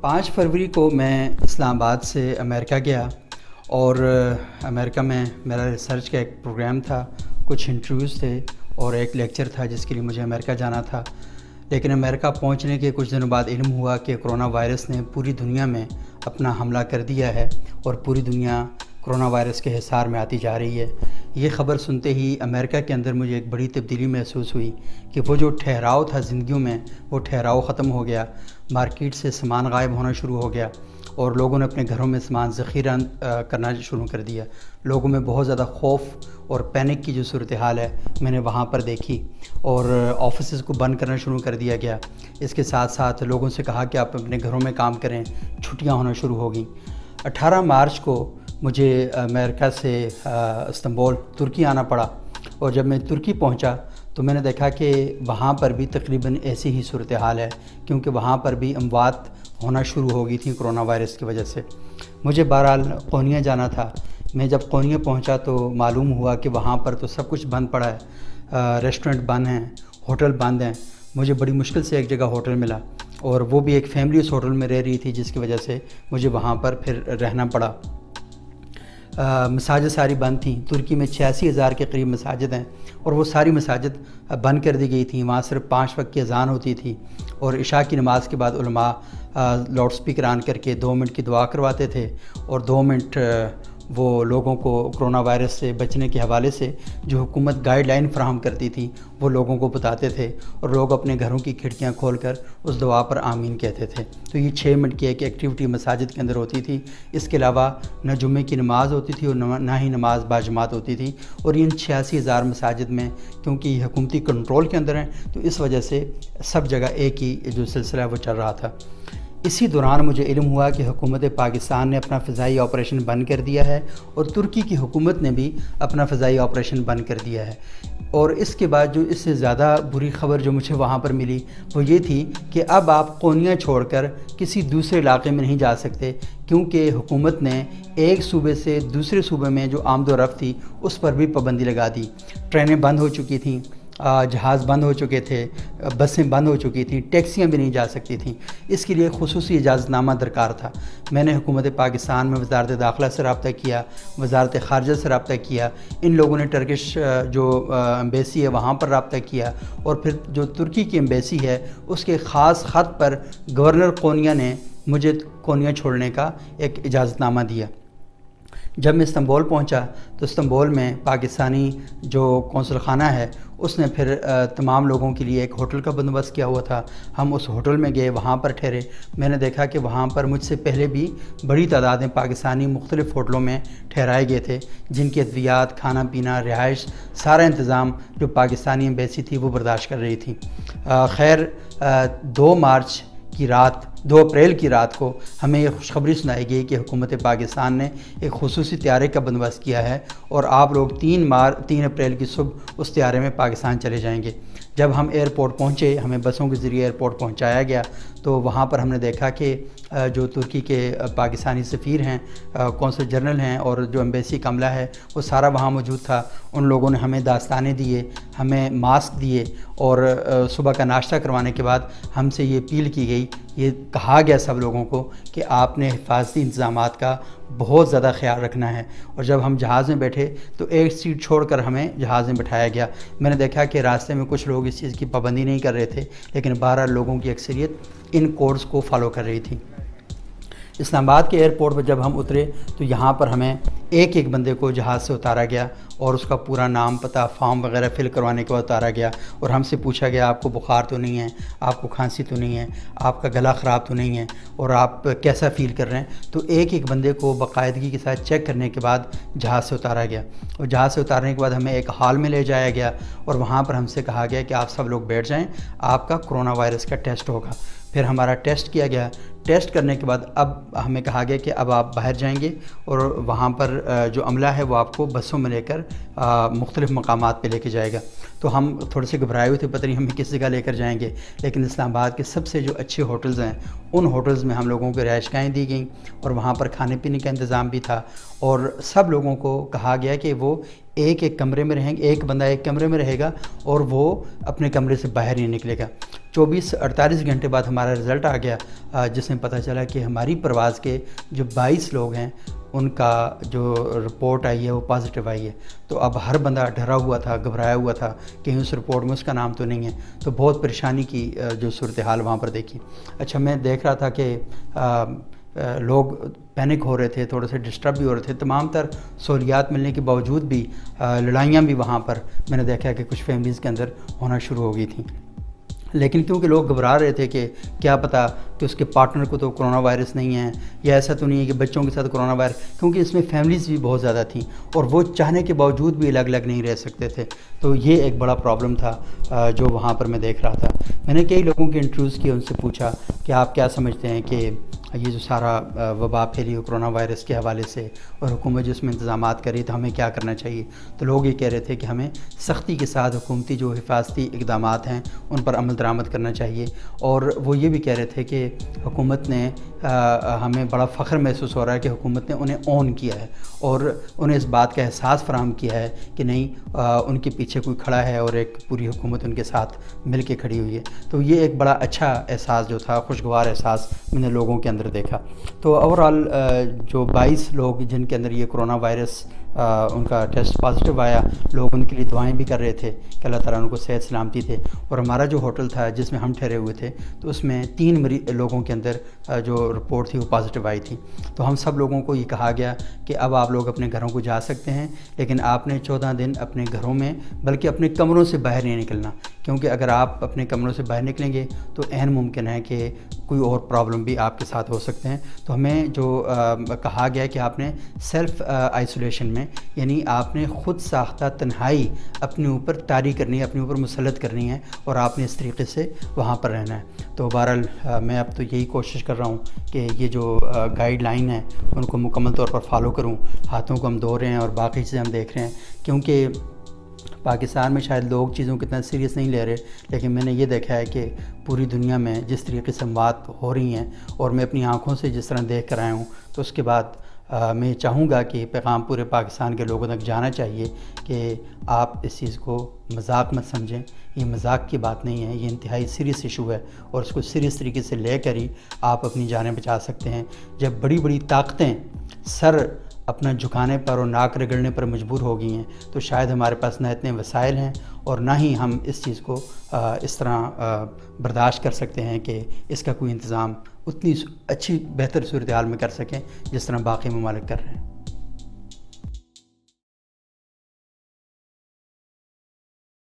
5 فروری کو میں اسلام آباد سے امریکہ گیا اور امریکہ میں میرا ریسرچ کا ایک پروگرام تھا، کچھ انٹرویوز تھے اور ایک لیکچر تھا جس کے لیے مجھے امریکہ جانا تھا۔ لیکن امریکہ پہنچنے کے کچھ دنوں بعد علم ہوا کہ کرونا وائرس نے پوری دنیا میں اپنا حملہ کر دیا ہے اور پوری دنیا کرونا وائرس کے حصار میں آتی جا رہی ہے۔ یہ خبر سنتے ہی امریکہ کے اندر مجھے ایک بڑی تبدیلی محسوس ہوئی کہ وہ جو ٹھہراؤ تھا زندگیوں میں، وہ ٹھہراؤ ختم ہو گیا۔ مارکیٹ سے سامان غائب ہونا شروع ہو گیا اور لوگوں نے اپنے گھروں میں سامان ذخیرہ کرنا شروع کر دیا۔ لوگوں میں بہت زیادہ خوف اور پینک کی جو صورتحال ہے میں نے وہاں پر دیکھی، اور آفیسز کو بند کرنا شروع کر دیا گیا۔ اس کے ساتھ ساتھ لوگوں سے کہا کہ آپ اپنے گھروں میں کام کریں، چھٹیاں ہونا شروع ہو گئیں۔ 18 مارچ کو مجھے امریکہ سے استنبول ترکی آنا پڑا، اور جب میں ترکی پہنچا تو میں نے دیکھا کہ وہاں پر بھی تقریباً ایسی ہی صورتحال ہے، کیونکہ وہاں پر بھی اموات ہونا شروع ہو گئی تھیں کرونا وائرس کی وجہ سے۔ مجھے بہرحال قونیہ جانا تھا۔ میں جب قونیہ پہنچا تو معلوم ہوا کہ وہاں پر تو سب کچھ بند پڑا ہے، ریسٹورنٹ بند ہیں، ہوٹل بند ہیں۔ مجھے بڑی مشکل سے ایک جگہ ہوٹل ملا، اور وہ بھی ایک فیملی اس ہوٹل میں رہ رہی تھی، جس کی وجہ سے مجھے وہاں پر پھر رہنا پڑا۔ مساجد ساری بند تھیں۔ ترکی میں 86,000 کے قریب مساجد ہیں، اور وہ ساری مساجد بند کر دی گئی تھیں۔ وہاں صرف 5 وقت کی اذان ہوتی تھی، اور عشاء کی نماز کے بعد علماء لاؤڈ سپیکر آن کر کے 2 منٹ کی دعا کرواتے تھے، اور 2 منٹ وہ لوگوں کو کرونا وائرس سے بچنے کے حوالے سے جو حکومت گائیڈ لائن فراہم کرتی تھی وہ لوگوں کو بتاتے تھے، اور لوگ اپنے گھروں کی کھڑکیاں کھول کر اس دعا پر آمین کہتے تھے۔ تو یہ 6 منٹ کی ایک ایکٹیویٹی مساجد کے اندر ہوتی تھی۔ اس کے علاوہ نہ جمعے کی نماز ہوتی تھی اور نہ ہی نماز باجماعت ہوتی تھی، اور ان 86,000 مساجد میں کیونکہ یہ حکومتی کنٹرول کے اندر ہیں تو اس وجہ سے سب جگہ ایک ہی جو سلسلہ ہے وہ چل رہا تھا۔ اسی دوران مجھے علم ہوا کہ حکومت پاکستان نے اپنا فضائی آپریشن بند کر دیا ہے، اور ترکی کی حکومت نے بھی اپنا فضائی آپریشن بند کر دیا ہے۔ اور اس کے بعد جو اس سے زیادہ بری خبر جو مجھے وہاں پر ملی وہ یہ تھی کہ اب آپ قونیہ چھوڑ کر کسی دوسرے علاقے میں نہیں جا سکتے، کیونکہ حکومت نے ایک صوبے سے دوسرے صوبے میں جو آمد و رفت تھی اس پر بھی پابندی لگا دی۔ ٹرینیں بند ہو چکی تھیں، جہاز بند ہو چکے تھے، بسیں بند ہو چکی تھیں، ٹیکسیاں بھی نہیں جا سکتی تھیں۔ اس کے لیے خصوصی اجازت نامہ درکار تھا۔ میں نے حکومت پاکستان میں وزارت داخلہ سے رابطہ کیا، وزارت خارجہ سے رابطہ کیا، ان لوگوں نے ٹرکش جو ایمبیسی ہے وہاں پر رابطہ کیا، اور پھر جو ترکی کی ایمبیسی ہے اس کے خاص خط پر گورنر قونیہ نے مجھے قونیہ چھوڑنے کا ایک اجازت نامہ دیا۔ جب میں استنبول پہنچا تو استنبول میں پاکستانی جو قونصل خانہ ہے اس نے پھر تمام لوگوں کے لیے ایک ہوٹل کا بندوبست کیا ہوا تھا۔ ہم اس ہوٹل میں گئے، وہاں پر ٹھہرے۔ میں نے دیکھا کہ وہاں پر مجھ سے پہلے بھی بڑی تعداد میں پاکستانی مختلف ہوٹلوں میں ٹھہرائے گئے تھے، جن کی ادویات، کھانا پینا، رہائش، سارا انتظام جو پاکستانی ایمبیسی تھی وہ برداشت کر رہی تھی۔ خیر 2 اپریل کی رات کو ہمیں یہ خوشخبری سنائی گئی کہ حکومت پاکستان نے ایک خصوصی طیارے کا بندوبست کیا ہے، اور آپ لوگ 3 اپریل کی صبح اس طیارے میں پاکستان چلے جائیں گے۔ جب ہم ایئرپورٹ پہنچے، ہمیں بسوں کے ذریعے ایئرپورٹ پہنچایا گیا، تو وہاں پر ہم نے دیکھا کہ جو ترکی کے پاکستانی سفیر ہیں، قونصل جنرل ہیں، اور جو ایمبیسی کا عملہ ہے وہ سارا وہاں موجود تھا۔ ان لوگوں نے ہمیں داستانے دیے، ہمیں ماسک دیے، اور صبح کا ناشتہ کروانے کے بعد ہم سے یہ اپیل کی گئی، یہ کہا گیا سب لوگوں کو کہ آپ نے حفاظتی انتظامات کا بہت زیادہ خیال رکھنا ہے۔ اور جب ہم جہاز میں بیٹھے تو ایک سیٹ چھوڑ کر ہمیں جہاز میں بٹھایا گیا۔ میں نے دیکھا کہ راستے میں کچھ لوگ اس چیز کی پابندی نہیں کر رہے تھے، لیکن 12 لوگوں کی اکثریت ان کوڈز کو فالو کر رہی تھی۔ اسلام آباد کے ایئرپورٹ پر جب ہم اترے تو یہاں پر ہمیں ایک بندے کو جہاز سے اتارا گیا، اور اس کا پورا نام، پتہ، فارم وغیرہ فل کروانے کے بعد اتارا گیا، اور ہم سے پوچھا گیا آپ کو بخار تو نہیں ہے، آپ کو کھانسی تو نہیں ہے، آپ کا گلا خراب تو نہیں ہے، اور آپ کیسا فیل کر رہے ہیں۔ تو ایک بندے کو باقاعدگی کے ساتھ چیک کرنے کے بعد جہاز سے اتارا گیا، اور جہاز سے اتارنے کے بعد ہمیں ایک ہال میں لے جایا گیا، اور وہاں پر ہم سے کہا گیا کہ آپ سب لوگ بیٹھ جائیں، آپ کا کرونا وائرس کا ٹیسٹ ہوگا۔ پھر ہمارا ٹیسٹ کیا گیا۔ ٹیسٹ کرنے کے بعد اب ہمیں کہا گیا کہ اب آپ باہر جائیں گے، اور وہاں پر جو عملہ ہے وہ آپ کو بسوں میں لے کر مختلف مقامات پہ لے کے جائے گا۔ تو ہم تھوڑے سے گھبرائے ہوئے تھے، پتہ نہیں ہمیں کس جگہ لے کر جائیں گے، لیکن اسلام آباد کے سب سے جو اچھے ہوٹلز ہیں ان ہوٹلز میں ہم لوگوں کو رہائش گاہیں دی گئیں، اور وہاں پر کھانے پینے کا انتظام بھی تھا، اور سب لوگوں کو کہا گیا کہ وہ ایک کمرے میں رہیں گے، ایک بندہ ایک کمرے میں رہے گا، اور وہ اپنے کمرے سے باہر نہیں نکلے گا۔ 24 سے 48 گھنٹے بعد ہمارا رزلٹ آ گیا، جس میں میں پتہ چلا کہ ہماری پرواز کے جو 22 لوگ ہیں ان کا جو رپورٹ آئی ہے وہ پازیٹیو آئی ہے. تو اب ہر بندہ ڈرا ہوا تھا, گھبرایا ہوا تھا کہ اس رپورٹ میں اس کا نام تو نہیں ہے. تو بہت پریشانی کی جو صورتحال وہاں پر دیکھی. اچھا, میں دیکھ رہا تھا کہ لوگ پینک ہو رہے تھے, تھوڑے سے ڈسٹرب بھی ہو رہے تھے. تمام تر سہولیات ملنے کے باوجود بھی لڑائیاں بھی وہاں پر میں نے دیکھا کہ کچھ فیملیز کے اندر ہونا شروع ہو گئی تھیں. لیکن کیونکہ لوگ گھبرا رہے تھے کہ کیا پتہ کہ اس کے پارٹنر کو تو کرونا وائرس نہیں ہے, یا ایسا تو نہیں ہے کہ بچوں کے ساتھ کرونا وائرس, کیونکہ اس میں فیملیز بھی بہت زیادہ تھیں اور وہ چاہنے کے باوجود بھی الگ الگ نہیں رہ سکتے تھے. تو یہ ایک بڑا پرابلم تھا جو وہاں پر میں دیکھ رہا تھا. میں نے کئی لوگوں کے انٹرویوز کیے, ان سے پوچھا کہ آپ کیا سمجھتے ہیں کہ یہ جو سارا وبا پھیلی کرونا وائرس کے حوالے سے اور حکومت جس میں انتظامات کری تو ہمیں کیا کرنا چاہیے. تو لوگ یہ کہہ رہے تھے کہ ہمیں سختی کے ساتھ حکومتی جو حفاظتی اقدامات ہیں ان پر عمل درآمد کرنا چاہیے. اور وہ یہ بھی کہہ رہے تھے کہ حکومت نے ہمیں بڑا فخر محسوس ہو رہا ہے کہ حکومت نے انہیں اون کیا ہے اور انہیں اس بات کا احساس فراہم کیا ہے کہ نہیں ان کے پیچھے کوئی کھڑا ہے اور ایک پوری حکومت ان کے ساتھ مل کے کھڑی ہوئی ہے. تو یہ ایک بڑا اچھا احساس جو تھا, خوشگوار احساس میں نے لوگوں کے اندر دیکھا. تو اوورآل جو 22 لوگ جن کے اندر یہ کرونا وائرس ان کا ٹیسٹ پازیٹیو آیا, لوگ ان کے لیے دعائیں بھی کر رہے تھے کہ اللہ تعالیٰ ان کو صحت سلامتی دے. اور ہمارا جو ہوٹل تھا جس میں ہم ٹھہرے ہوئے تھے تو اس میں 3 لوگوں کے اندر جو رپورٹ تھی وہ پازیٹیو آئی تھی. تو ہم سب لوگوں کو یہ کہا گیا کہ اب آپ لوگ اپنے گھروں کو جا سکتے ہیں, لیکن آپ نے 14 دن اپنے گھروں میں بلکہ اپنے کمروں سے باہر نہیں نکلنا, کیونکہ اگر آپ اپنے کمروں سے باہر نکلیں گے تو عین ممکن ہے کہ کوئی اور پرابلم بھی آپ کے ساتھ ہو سکتے ہیں. تو ہمیں جو کہا گیا کہ آپ نے سیلف آئسولیشن میں, یعنی آپ نے خود ساختہ تنہائی اپنے اوپر طاری کرنی ہے, اپنے اوپر مسلط کرنی ہے اور آپ نے اس طریقے سے وہاں پر رہنا ہے. تو بہرحال میں اب تو یہی کوشش کر رہا ہوں کہ یہ جو گائیڈ لائن ہے ان کو مکمل طور پر فالو کروں. ہاتھوں کو ہم دھو رہے ہیں اور باقی چیزیں ہم دیکھ رہے ہیں, کیونکہ پاکستان میں شاید لوگ چیزوں کو اتنا سیریس نہیں لے رہے, لیکن میں نے یہ دیکھا ہے کہ پوری دنیا میں جس طریقے سے بات ہو رہی ہیں اور میں اپنی آنکھوں سے جس طرح دیکھ کر آیا ہوں, تو اس کے بعد میں چاہوں گا کہ پیغام پورے پاکستان کے لوگوں تک جانا چاہیے کہ آپ اس چیز کو مذاق مت سمجھیں. یہ مذاق کی بات نہیں ہے, یہ انتہائی سیریس ایشو ہے اور اس کو سیریس طریقے سے لے کر ہی آپ اپنی جانیں بچا سکتے ہیں. جب بڑی بڑی طاقتیں سر اپنا جھکانے پر اور ناک رگڑنے پر مجبور ہو گئی ہیں, تو شاید ہمارے پاس نہ اتنے وسائل ہیں اور نہ ہی ہم اس چیز کو اس طرح برداشت کر سکتے ہیں کہ اس کا کوئی انتظام اتنی اچھی بہتر صورتحال میں کر سکیں جس طرح باقی ممالک کر رہے ہیں.